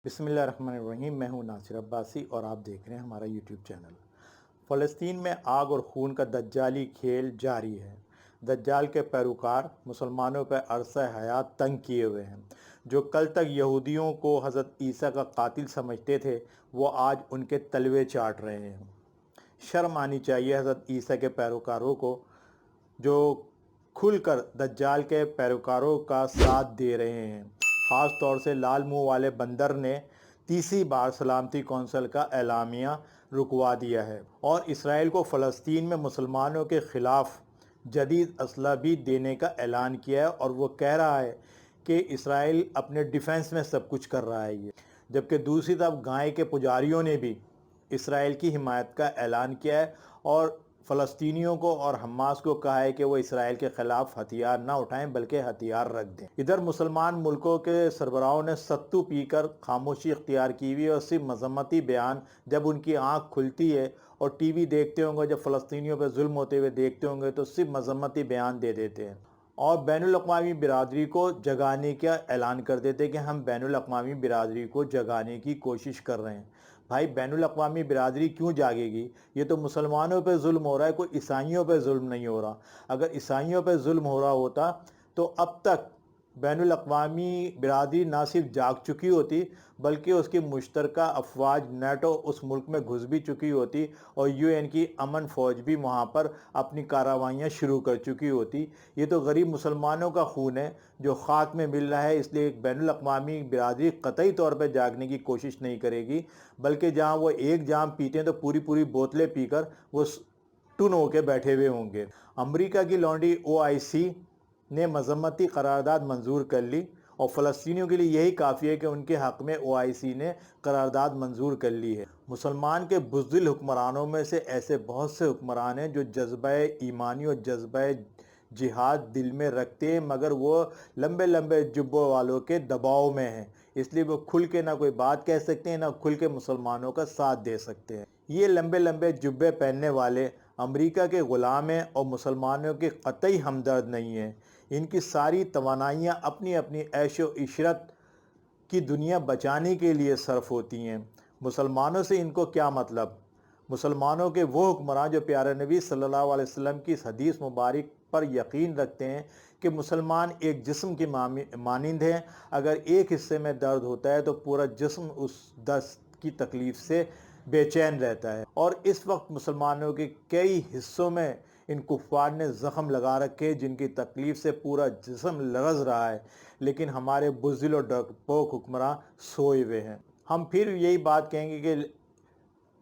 बिस्मिल्लाहिर्रहमानिर्रहीम। मैं हूं नासिर अब्बासी और आप देख रहे हैं हमारा यूट्यूब चैनल। फ़लस्तीन में आग और खून का दज्जाली खेल जारी है। दज्जाल के पैरोकार मुसलमानों पर अरसा हयात तंग किए हुए हैं। जो कल तक यहूदियों को हज़रत ईसा का कातिल समझते थे, वो आज उनके तलवे चाट रहे हैं। शर्म आनी चाहिए हज़रत ईसा के पैरोकारों को, जो खुलकर दज्जाल के पैरोकारों का साथ दे रहे हैं। ख़ास तौर से लाल मुंह वाले बंदर ने तीसरी बार सलामती कौंसिल का एलामिया रुकवा दिया है और इसराइल को फ़लस्तीन में मुसलमानों के ख़िलाफ़ जदीद असला भी देने का ऐलान किया है। और वो कह रहा है कि इसराइल अपने डिफेंस में सब कुछ कर रहा है ये, जबकि दूसरी तरफ गाय के पुजारियों ने भी इसराइल की हिमायत का ऐलान किया है और फ़लस्तीनियों को और हमास को कहा है कि वो इसराइल के ख़िलाफ़ हथियार ना उठाएं बल्कि हथियार रख दें। इधर मुसलमान मुल्कों के सरबराहों ने सत्तू पीकर खामोशी इख्तियार की हुई है और सिर्फ मजम्मती बयान जब उनकी आँख खुलती है और टीवी देखते होंगे, जब फ़लस्तीनियों पर जुल्म होते हुए देखते होंगे तो सिर्फ मजम्मती बयान दे देते हैं और बैनुल-अक़वामी बिरादरी को जगाने का ऐलान कर देते कि हम बैनुल-अक़वामी बिरादरी को जगाने की कोशिश कर रहे हैं। भाई, बैनुल-अक़वामी बिरादरी क्यों जागेगी? ये तो मुसलमानों पे जुल्म हो रहा है, कोई ईसाइयों पे जुल्म नहीं हो रहा। अगर ईसाइयों पे जुल्म हो रहा होता तो अब तक बैनुल-अक़वामी बिरादरी ना सिर्फ जाग चुकी होती बल्कि उसकी मुश्तरका अफवाज नेटो उस मुल्क में घुस भी चुकी होती और यूएन की अमन फ़ौज भी वहाँ पर अपनी कार्रवाइयाँ शुरू कर चुकी होती। ये तो गरीब मुसलमानों का खून है जो खाक में मिल रहा है, इसलिए एक बैनुल-अक़वामी बिरादरी क़तई तौर पर जागने की कोशिश नहीं करेगी, बल्कि जहाँ वो एक जाम पीते हैं तो पूरी पूरी बोतलें पीकर वो टुन होकर बैठे हुए होंगे। अमरीका की लौंडी OIC ने मजम्मती करारदाद मंजूर कर ली और फ़लस्तीनियों के लिए यही काफ़ी है कि उनके हक़ में OIC ने करारदाद मंजूर कर ली है। मुसलमान के बुज़दिल हुक्मरानों में से ऐसे बहुत से हुक्मरान हैं जो जज्बा ईमानी और जज्बा जिहाद दिल में रखते हैं, मगर वो लंबे लंबे जुब्बों वालों के दबाव में हैं, इसलिए वो खुल के ना कोई बात कह सकते हैं ना खुल के मुसलमानों का साथ दे सकते हैं। ये लंबे लंबे जुब्बे पहनने वाले अमेरिका के ग़ुलाम हैं और मुसलमानों के क़तई हमदर्द नहीं हैं। इनकी सारी तवानाइयाँ अपनी अपनी ऐशो इशरत की दुनिया बचाने के लिए सर्फ होती हैं। मुसलमानों से इनको क्या मतलब? मुसलमानों के वो हुक्मरान जो प्यारे नबी सल्लल्लाहु अलैहि वसल्लम की इस हदीस मुबारक पर यकीन रखते हैं कि मुसलमान एक जिस्म की मानिंद हैं, अगर एक हिस्से में दर्द होता है तो पूरा जिस्म उस दर्द की तकलीफ़ से बेचैन रहता है। और इस वक्त मुसलमानों के कई हिस्सों में इन कुफ़ार ने ज़ख़म लगा रखे जिनकी तकलीफ़ से पूरा जिस्म लरज़ रहा है, लेकिन हमारे बुज़दिल और डरपोक हुक्मरान सोए हुए हैं। हम फिर यही बात कहेंगे कि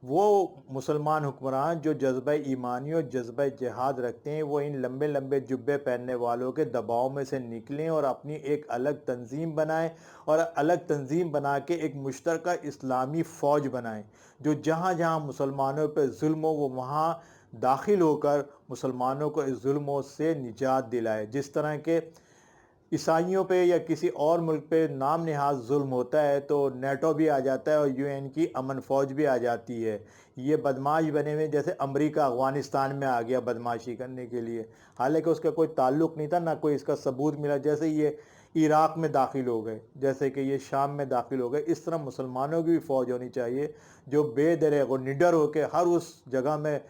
वो मुसलमान हुक्मरान जो जज्बा ईमानी और जज्बा जिहाद रखते हैं, वो इन लंबे लंबे जुब्बे पहनने वालों के दबाव में से निकलें और अपनी एक अलग तंजीम बनाएं और अलग तंजीम बना के एक मुश्तरका इस्लामी फ़ौज बनाएं जो जहाँ जहाँ मुसलमानों पर जुल्म हो वो वहाँ दाखिल होकर मुसलमानों को इस जुल्मों से निजात दिलाए। जिस तरह के ईसाइयों पे या किसी और मुल्क पे नाम नहाज जुल्म होता है तो नेटो भी आ जाता है और यूएन की अमन फ़ौज भी आ जाती है। ये बदमाश बने हुए, जैसे अमेरिका अफ़गानिस्तान में आ गया बदमाशी करने के लिए, हालांकि उसका कोई ताल्लुक़ नहीं था, ना कोई इसका सबूत मिला। जैसे ये इराक़ में दाखिल हो गए, जैसे कि ये शाम में दाखिल हो गए, इस तरह मुसलमानों की भी फ़ौज होनी चाहिए जो बेदरे और निडर होकर हर उस जगह में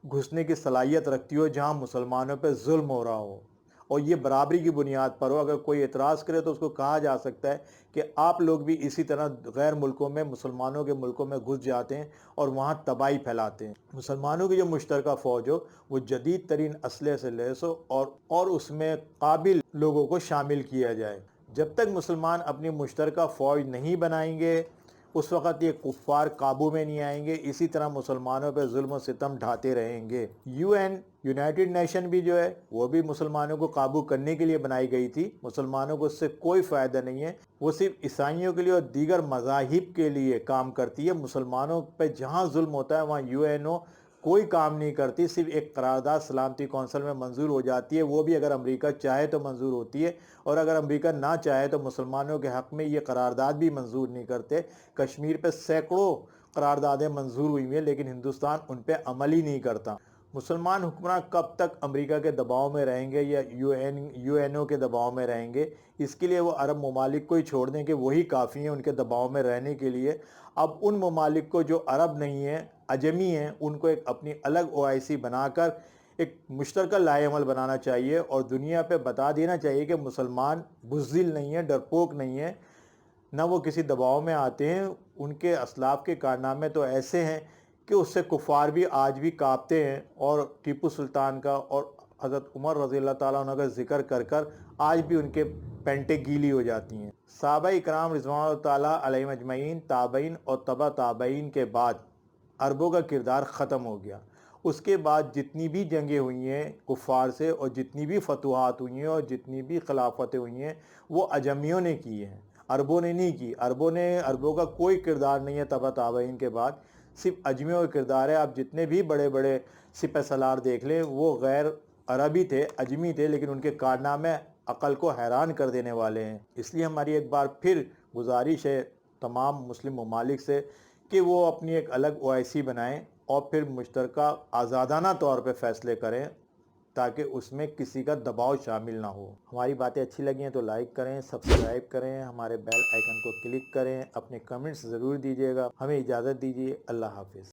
घुसने की सलाहियत रखती हो जहाँ मुसलमानों पर जुल्म हो रहा हो और ये बराबरी की बुनियाद पर हो। अगर कोई एतराज़ करे तो उसको कहा जा सकता है कि आप लोग भी इसी तरह गैर मुल्कों में, मुसलमानों के मुल्कों में घुस जाते हैं और वहाँ तबाही फैलाते हैं। मुसलमानों की जो मुश्तरका फ़ौज हो वो जदीद तरीन असलहे से लैस हो और उसमें काबिल लोगों को शामिल किया जाए। जब तक मुसलमान अपनी मुश्तरका फ़ौज नहीं बनाएंगे उस वक़्त ये कुफ़ार काबू में नहीं आएंगे, इसी तरह मुसलमानों पर जुल्म सितम ढाते रहेंगे। यूनाइटेड नेशन भी जो है वो भी मुसलमानों को काबू करने के लिए बनाई गई थी। मुसलमानों को उससे कोई फ़ायदा नहीं है, वो सिर्फ ईसाइयों के लिए और दीगर मज़ाहिब के लिए काम करती है। मुसलमानों पर जहाँ जुल्म होता है वहाँ UNO कोई काम नहीं करती, सिर्फ एक करारदाद सलामती कौंसिल में मंजूर हो जाती है, वो भी अगर अमेरिका चाहे तो मंजूर होती है और अगर अमेरिका ना चाहे तो मुसलमानों के हक़ में ये करारदाद भी मंजूर नहीं करते। कश्मीर पे सैकड़ों करारदादें मंजूर हुई हैं लेकिन हिंदुस्तान उन पर अमल ही नहीं करता। मुसलमान हुक्मरान कब तक अमेरिका के दबाव में रहेंगे या यूएनओ के दबाव में रहेंगे, इसके लिए वो अरब ममालिक को ही छोड़ दें कि वही काफ़ी हैं उनके दबाव में रहने के लिए। अब उन ममालिक को जो अरब नहीं हैं, अजमी हैं, उनको एक अपनी अलग ओआईसी बनाकर एक मुश्तरका लाएअमल बनाना चाहिए और दुनिया पे बता देना चाहिए कि मुसलमान बुज़दिल नहीं है, डरपोक नहीं है, ना वो किसी दबाव में आते हैं। उनके असलाफ के कारनामे तो ऐसे हैं कि उससे कुफ़ार भी आज भी कांपते हैं और टीपू सुल्तान का और हज़रत उमर रज़ी अल्लाह ताला अन्हु का ज़िक्र कर कर आज भी उनके पेंटें गीली हो जाती हैं। सहाबा इकराम रिज़वानुल्लाह ताला अलैहिम अजमईन, ताबईन और तबा ताबईन के बाद अरबों का किरदार ख़त्म हो गया। उसके बाद जितनी भी जंगें हुई हैं कुफ़ार से और जितनी भी फतूहात हुई हैं और जितनी भी खिलाफतें हुई हैं वो अजमियों ने की हैं, अरबों ने नहीं की। अरबों का कोई किरदार नहीं है तबा ताबईन के बाद, सिर्फ अजमियों का किरदार है। आप जितने भी बड़े बड़े सिपह सलार देख लें वो गैर अरबी थे, अजमी थे, लेकिन उनके कारनामे अक़ल को हैरान कर देने वाले हैं। इसलिए हमारी एक बार फिर गुजारिश है तमाम मुस्लिम ममालिक से कि वो अपनी एक अलग ओआईसी बनाएं और फिर मुश्तरका आज़ादाना तौर पे फ़ैसले करें ताकि उसमें किसी का दबाव शामिल ना हो। हमारी बातें अच्छी लगी हैं तो लाइक करें, सब्सक्राइब करें, हमारे बेल आइकन को क्लिक करें, अपने कमेंट्स ज़रूर दीजिएगा। हमें इजाज़त दीजिए। अल्लाह हाफ़िज़।